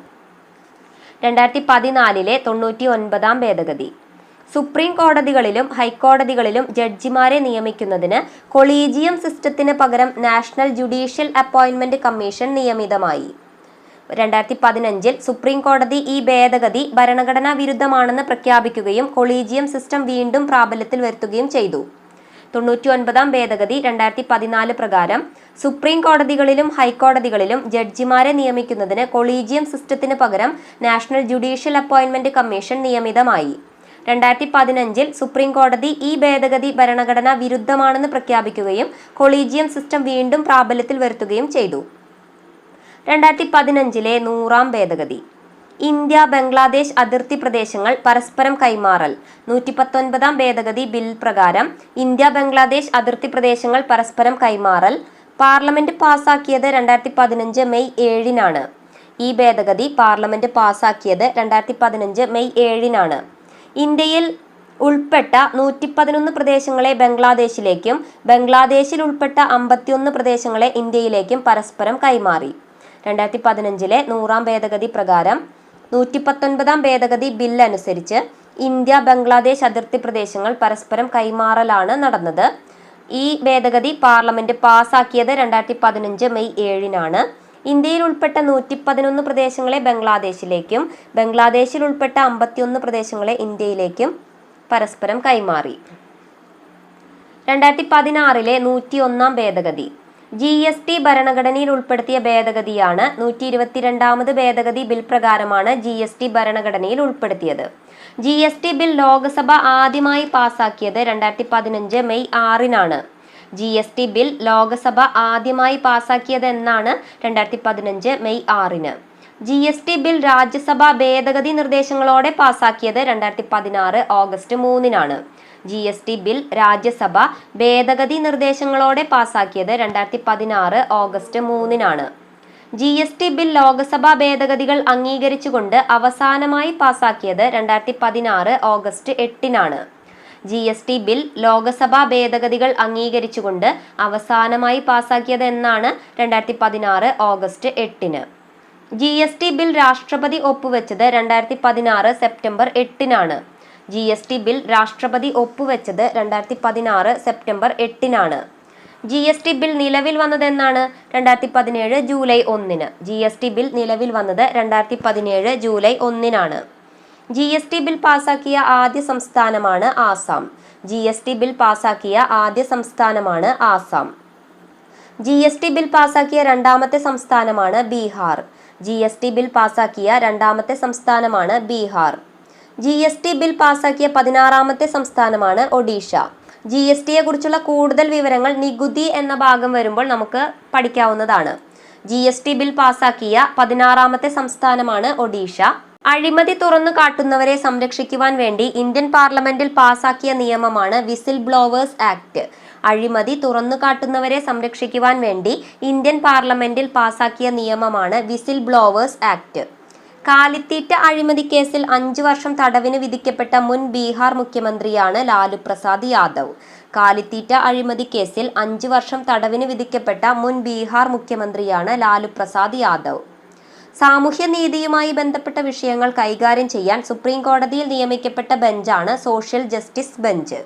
[SPEAKER 1] 2014 99ാം ഭേദഗതി സുപ്രീം കോടതികളിലും ഹൈക്കോടതികളിലും ജഡ്ജിമാരെ നിയമിക്കുന്നതിന് കൊളീജിയം സിസ്റ്റത്തിന് പകരം നാഷണൽ ജുഡീഷ്യൽ അപ്പോയിന്റ്മെന്റ് കമ്മീഷൻ നിയമിതമായി. 2015 സുപ്രീം കോടതി ഈ ഭേദഗതി ഭരണഘടനാ വിരുദ്ധമാണെന്ന് പ്രഖ്യാപിക്കുകയും കൊളീജിയം സിസ്റ്റം വീണ്ടും പ്രാബല്യത്തിൽ വരുത്തുകയും ചെയ്തു. 99ാം ഭേദഗതി 2014 പ്രകാരം സുപ്രീം കോടതികളിലും ഹൈക്കോടതികളിലും ജഡ്ജിമാരെ നിയമിക്കുന്നതിന് കൊളീജിയം സിസ്റ്റത്തിന് പകരം നാഷണൽ ജുഡീഷ്യൽ അപ്പോയിന്റ്മെന്റ് കമ്മീഷൻ നിയമിതമായി. 2015 സുപ്രീം കോടതി ഈ ഭേദഗതി ഭരണഘടനാ വിരുദ്ധമാണെന്ന് പ്രഖ്യാപിക്കുകയും കൊളീജിയം സിസ്റ്റം വീണ്ടും പ്രാബല്യത്തിൽ വരുത്തുകയും ചെയ്തു. 2015 100ാം ഭേദഗതി ഇന്ത്യ ബംഗ്ലാദേശ് അതിർത്തി പ്രദേശങ്ങൾ പരസ്പരം കൈമാറൽ 119ാം ഭേദഗതി ബിൽ പ്രകാരം ഇന്ത്യ ബംഗ്ലാദേശ് അതിർത്തി പ്രദേശങ്ങൾ പരസ്പരം കൈമാറൽ പാർലമെന്റ് പാസാക്കിയത് 2015 മെയ് 7-നാണ്. ഈ ഭേദഗതി പാർലമെന്റ് പാസാക്കിയത് 2015 മെയ് 7-നാണ്. ഇന്ത്യയിൽ ഉൾപ്പെട്ട 111 പ്രദേശങ്ങളെ ബംഗ്ലാദേശിലേക്കും ബംഗ്ലാദേശിൽ ഉൾപ്പെട്ട 51 പ്രദേശങ്ങളെ ഇന്ത്യയിലേക്കും പരസ്പരം കൈമാറി. 2015 100-ാം ഭേദഗതി പ്രകാരം 119-ാം ഭേദഗതി ബിൽ അനുസരിച്ച് ഇന്ത്യ ബംഗ്ലാദേശ് അതിർത്തി പ്രദേശങ്ങൾ പരസ്പരം കൈമാറലാണ് നടന്നത്. ഈ ഭേദഗതി പാർലമെന്റ് പാസാക്കിയത് 2015 മെയ് 7-നാണ്. ഇന്ത്യയിൽ ഉൾപ്പെട്ട 111 പ്രദേശങ്ങളെ ബംഗ്ലാദേശിലേക്കും ബംഗ്ലാദേശിൽ ഉൾപ്പെട്ട 51 പ്രദേശങ്ങളെ ഇന്ത്യയിലേക്കും പരസ്പരം കൈമാറി. 2016 101-ാം ഭേദഗതി GST ഭരണഘടനയിൽ ഉൾപ്പെടുത്തിയ ഭേദഗതിയാണ്. 122-ാമത് ഭേദഗതി ബിൽ പ്രകാരമാണ് GST ഭരണഘടനയിൽ ഉൾപ്പെടുത്തിയത്. GST ബിൽ ലോക്സഭ ആദ്യമായി പാസാക്കിയത് 2015 മെയ് 6-നാണ്. GST ബിൽ ലോക്സഭ ആദ്യമായി പാസാക്കിയത് എന്നാണ് 2015 മെയ് 6-ന്. GST ബിൽ രാജ്യസഭ ഭേദഗതി നിർദ്ദേശങ്ങളോടെ പാസാക്കിയത് 2016 ഓഗസ്റ്റ് 3-നാണ്. GST ബിൽ രാജ്യസഭ ഭേദഗതി നിർദ്ദേശങ്ങളോടെ പാസാക്കിയത് 2016 ഓഗസ്റ്റ് 3-നാണ്. GST ബിൽ ലോക്സഭാ ഭേദഗതികൾ അംഗീകരിച്ചുകൊണ്ട് അവസാനമായി പാസാക്കിയത് 2016 ഓഗസ്റ്റ് 8-നാണ്. GST ബിൽ ലോക്സഭാ ഭേദഗതികൾ അംഗീകരിച്ചുകൊണ്ട് അവസാനമായി പാസാക്കിയത് എന്നാണ് 2016 ഓഗസ്റ്റ് 8-ന്. GST ബിൽ രാഷ്ട്രപതി ഒപ്പുവെച്ചത് 2016 സെപ്റ്റംബർ 8-നാണ്. GST ബിൽ രാഷ്ട്രപതി ഒപ്പുവെച്ചത് 2016 സെപ്റ്റംബർ 8-നാണ്. GST ബിൽ നിലവിൽ വന്നതെന്നാണ് 2017 ജൂലൈ 1-ന്. GST ബിൽ നിലവിൽ വന്നത് 2017 ജൂലൈ 1-നാണ്. GST ബിൽ പാസാക്കിയ ആദ്യ സംസ്ഥാനമാണ് ആസാം. GST ബിൽ പാസാക്കിയ ആദ്യ സംസ്ഥാനമാണ് ആസാം. GST ബിൽ പാസാക്കിയ രണ്ടാമത്തെ സംസ്ഥാനമാണ് ബീഹാർ. GST ബിൽ പാസാക്കിയ രണ്ടാമത്തെ സംസ്ഥാനമാണ് ബീഹാർ. GST ബിൽ പാസാക്കിയ 16-ാമത്തെ സംസ്ഥാനമാണ് ഒഡീഷ. GSTയെ കുറിച്ചുള്ള കൂടുതൽ വിവരങ്ങൾ നികുതി എന്ന ഭാഗം വരുമ്പോൾ നമുക്ക് പഠിക്കാവുന്നതാണ്. GST ബിൽ പാസാക്കിയ 16-ാമത്തെ സംസ്ഥാനമാണ് ഒഡീഷ. അഴിമതി തുറന്നു കാട്ടുന്നവരെ സംരക്ഷിക്കുവാൻ വേണ്ടി ഇന്ത്യൻ പാർലമെന്റിൽ പാസാക്കിയ നിയമമാണ് വിസിൽ ബ്ലോവേഴ്സ് ആക്ട്. അഴിമതി തുറന്നു കാട്ടുന്നവരെ സംരക്ഷിക്കുവാൻ വേണ്ടി ഇന്ത്യൻ പാർലമെന്റിൽ പാസാക്കിയ നിയമമാണ് വിസിൽ ബ്ലോവേഴ്സ് ആക്ട്. കാലിത്തീറ്റ അഴിമതി കേസിൽ 5 വർഷം തടവിന് വിധിക്കപ്പെട്ട മുൻ ബീഹാർ മുഖ്യമന്ത്രിയാണ് ലാലു പ്രസാദ് യാദവ്. കാലിത്തീറ്റ അഴിമതി കേസിൽ 5 വർഷം തടവിന് വിധിക്കപ്പെട്ട മുൻ ബീഹാർ മുഖ്യമന്ത്രിയാണ് ലാലു പ്രസാദ് യാദവ്. സാമൂഹ്യനീതിയുമായി ബന്ധപ്പെട്ട വിഷയങ്ങൾ കൈകാര്യം ചെയ്യാൻ സുപ്രീം കോടതിയിൽ നിയമിക്കപ്പെട്ട ബെഞ്ചാണ് സോഷ്യൽ ജസ്റ്റിസ് ബെഞ്ച്.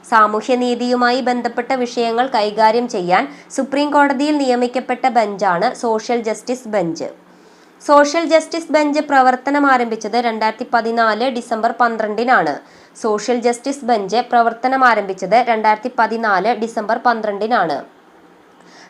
[SPEAKER 1] സാമൂഹ്യനീതിയുമായി ബന്ധപ്പെട്ട വിഷയങ്ങൾ കൈകാര്യം ചെയ്യാൻ സുപ്രീം കോടതിയിൽ നിയമിക്കപ്പെട്ട ബെഞ്ചാണ് social justice bench. Social justice bench പ്രവർത്തനം ആരംഭിച്ചത് 2014 ഡിസംബർ 12-നാണ്. സോഷ്യൽ ജസ്റ്റിസ് ബെഞ്ച് പ്രവർത്തനം ആരംഭിച്ചത് 2014 ഡിസംബർ 12-നാണ്.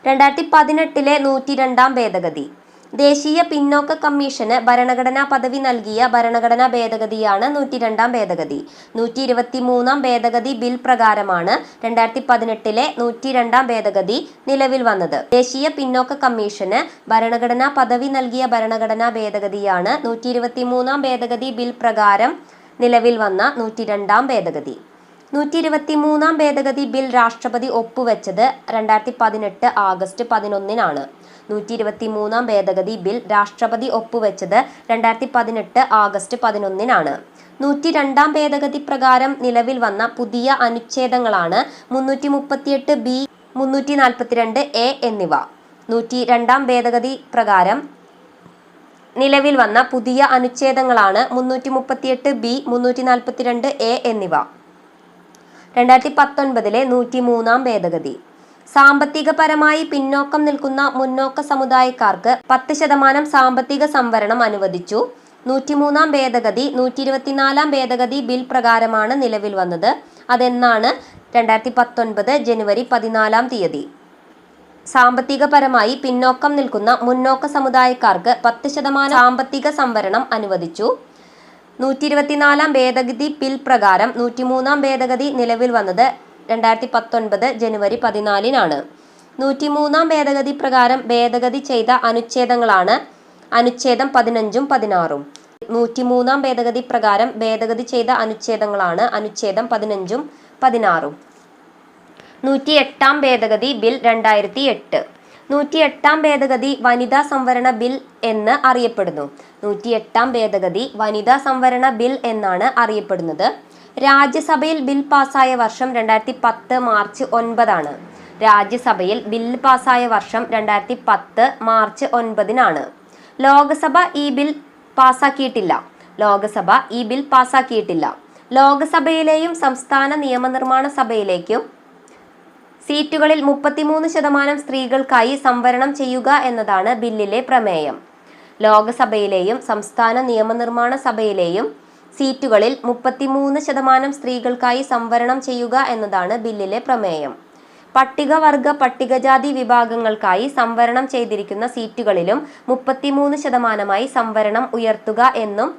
[SPEAKER 1] 2018 102-ാം ഭേദഗതി ദേശീയ പിന്നോക്ക കമ്മീഷന് ഭരണഘടനാ പദവി നൽകിയ ഭരണഘടനാ ഭേദഗതിയാണ് 102-ാം ഭേദഗതി. 123-ാം ഭേദഗതി ബിൽ പ്രകാരമാണ് 2018 102-ാം ഭേദഗതി നിലവിൽ വന്നത്. ദേശീയ പിന്നോക്ക കമ്മീഷന് ഭരണഘടനാ പദവി നൽകിയ ഭരണഘടനാ ഭേദഗതിയാണ് 123-ാം ഭേദഗതി ബിൽ പ്രകാരം നിലവിൽ വന്ന 102-ാം ഭേദഗതി. 123-ാം ഭേദഗതി ബിൽ രാഷ്ട്രപതി ഒപ്പുവെച്ചത് 2018 ആഗസ്റ്റ് 11-നാണ്. 123-ാം ഭേദഗതി ബിൽ രാഷ്ട്രപതി ഒപ്പുവെച്ചത് 2018 ആഗസ്റ്റ് 11-നാണ്. 102-ാം ഭേദഗതി പ്രകാരം നിലവിൽ വന്ന പുതിയ അനുച്ഛേദങ്ങളാണ് 338B, 342A എന്നിവ. 102-ാം ഭേദഗതി പ്രകാരം നിലവിൽ വന്ന പുതിയ അനുച്ഛേദങ്ങളാണ് 338B, 342A എന്നിവ. 2019 103-ാം ഭേദഗതി സാമ്പത്തികപരമായി പിന്നോക്കം നിൽക്കുന്ന മുന്നോക്ക സമുദായക്കാർക്ക് 10% സാമ്പത്തിക സംവരണം അനുവദിച്ചു. 103-ാം ഭേദഗതി 124-ാം ഭേദഗതി ബിൽ പ്രകാരമാണ് നിലവിൽ വന്നത്. അതെന്നാണ് 2019 ജനുവരി 14-ാം തീയതി. സാമ്പത്തികപരമായി പിന്നോക്കം നിൽക്കുന്ന മുന്നോക്ക സമുദായക്കാർക്ക് 10% സാമ്പത്തിക സംവരണം അനുവദിച്ചു. 124-ാം ഭേദഗതി ബിൽ പ്രകാരം 103-ാം ഭേദഗതി നിലവിൽ വന്നത് 2019 ജനുവരി 14-നാണ്. 103-ാം ഭേദഗതി പ്രകാരം ഭേദഗതി ചെയ്ത അനുച്ഛേദങ്ങളാണ് അനുച്ഛേദം 15ഉം 16ഉം. 103-ാം ഭേദഗതി പ്രകാരം ഭേദഗതി ചെയ്ത അനുച്ഛേദങ്ങളാണ് അനുച്ഛേദം 15ഉം 16ഉം. 108-ാം ഭേദഗതി ബിൽ 2008. 108-ാം ഭേദഗതി വനിതാ സംവരണ ബിൽ എന്ന് അറിയപ്പെടുന്നു. 108-ാം ഭേദഗതി വനിതാ സംവരണ ബിൽ എന്നാണ് അറിയപ്പെടുന്നത്. രാജ്യസഭയിൽ ബിൽ പാസായ വർഷം 2010 മാർച്ച് 9 രാജ്യസഭയിൽ ബിൽ പാസായ വർഷം 2010 മാർച്ച് 9 ലോക്സഭ ഈ ബിൽ പാസാക്കിയിട്ടില്ല. ലോക്സഭയിലെയും സംസ്ഥാന നിയമനിർമ്മാണ സഭയിലേക്കും സീറ്റുകളിൽ 33% സ്ത്രീകൾക്കായി സംവരണം ചെയ്യുക എന്നതാണ് ബില്ലിലെ പ്രമേയം. ലോക്സഭയിലെയും സംസ്ഥാന നിയമനിർമ്മാണ സഭയിലെയും സീറ്റുകളിൽ 33% സ്ത്രീകൾക്കായി സംവരണം ചെയ്യുക എന്നതാണ് ബില്ലിലെ പ്രമേയം. പട്ടികവർഗ പട്ടികജാതി വിഭാഗങ്ങൾക്കായി സംവരണം ചെയ്തിരിക്കുന്ന സീറ്റുകളിലും 33%-മായി സംവരണം ഉയർത്തുക എന്നും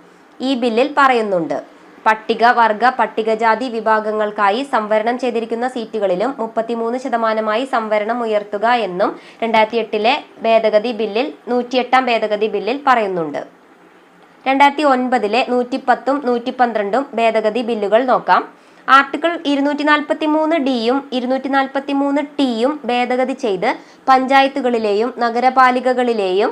[SPEAKER 1] ഈ ബില്ലിൽ പറയുന്നുണ്ട്. പട്ടികവർഗ പട്ടികജാതി വിഭാഗങ്ങൾക്കായി സംവരണം ചെയ്തിരിക്കുന്ന സീറ്റുകളിലും 33%-മായി സംവരണം ഉയർത്തുക എന്നും 2008 ഭേദഗതി ബില്ലിൽ 108 ഭേദഗതി ബില്ലിൽ പറയുന്നുണ്ട്. 2009 110ഉം 112ഉം ഭേദഗതി ബില്ലുകൾ നോക്കാം. ആർട്ടിക്കിൾ 243-ഡിയും 243-ടിയും ഭേദഗതി ചെയ്ത് പഞ്ചായത്തുകളിലെയും നഗരപാലികകളിലെയും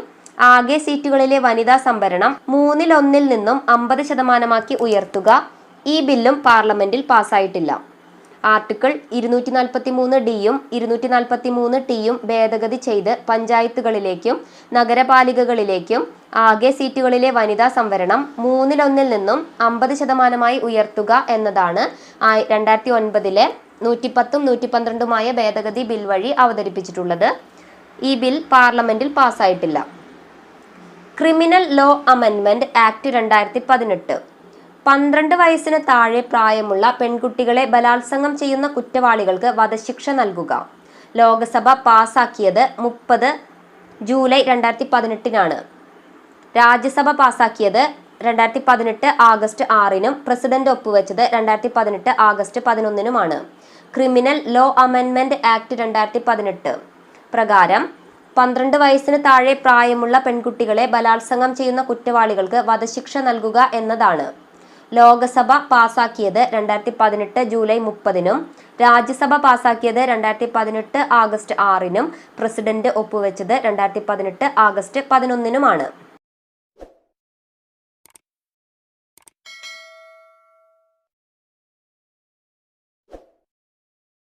[SPEAKER 1] ആകെ സീറ്റുകളിലെ വനിതാ സംവരണം 1/3 നിന്നും 50%-മാക്കി ഉയർത്തുക. ഈ ബില്ലും പാർലമെന്റിൽ പാസ്സായിട്ടില്ല. ആർട്ടിക്കിൾ 243-ഡിയും 243-ടിയും ഭേദഗതി ചെയ്ത് പഞ്ചായത്തുകളിലേക്കും നഗരപാലികകളിലേക്കും ആകെ സീറ്റുകളിലെ വനിതാ സംവരണം 1/3 നിന്നും 50%-മായി ഉയർത്തുക എന്നതാണ് 2009 110ഉം 112ഉമായ ഭേദഗതി ബിൽ വഴി അവതരിപ്പിച്ചിട്ടുള്ളത്. ഈ ബിൽ പാർലമെന്റിൽ പാസ്സായിട്ടില്ല. ക്രിമിനൽ ലോ അമെൻമെന്റ് ആക്ട് 2018 12 വയസ്സിന് താഴെ പ്രായമുള്ള പെൺകുട്ടികളെ ബലാത്സംഗം ചെയ്യുന്ന കുറ്റവാളികൾക്ക് വധശിക്ഷ നൽകുക. ലോക്സഭ പാസാക്കിയത് 30 ജൂലൈ 2018 രാജ്യസഭ പാസാക്കിയത് 2018 ആഗസ്റ്റ് 6 പ്രസിഡന്റ് ഒപ്പുവെച്ചത് 2018 ആഗസ്റ്റ് 11 ക്രിമിനൽ ലോ അമെൻമെന്റ് ആക്ട് 2018 പ്രകാരം 12 വയസ്സിന് താഴെ പ്രായമുള്ള പെൺകുട്ടികളെ ബലാത്സംഗം ചെയ്യുന്ന കുറ്റവാളികൾക്ക് വധശിക്ഷ നൽകുക എന്നതാണ്. ലോക്സഭ പാസാക്കിയത് 2018 ജൂലൈ 30 രാജ്യസഭ പാസാക്കിയത് 2018 ആഗസ്റ്റ് 6 പ്രസിഡന്റ് ഒപ്പുവെച്ചത് 2018 ആഗസ്റ്റ് 11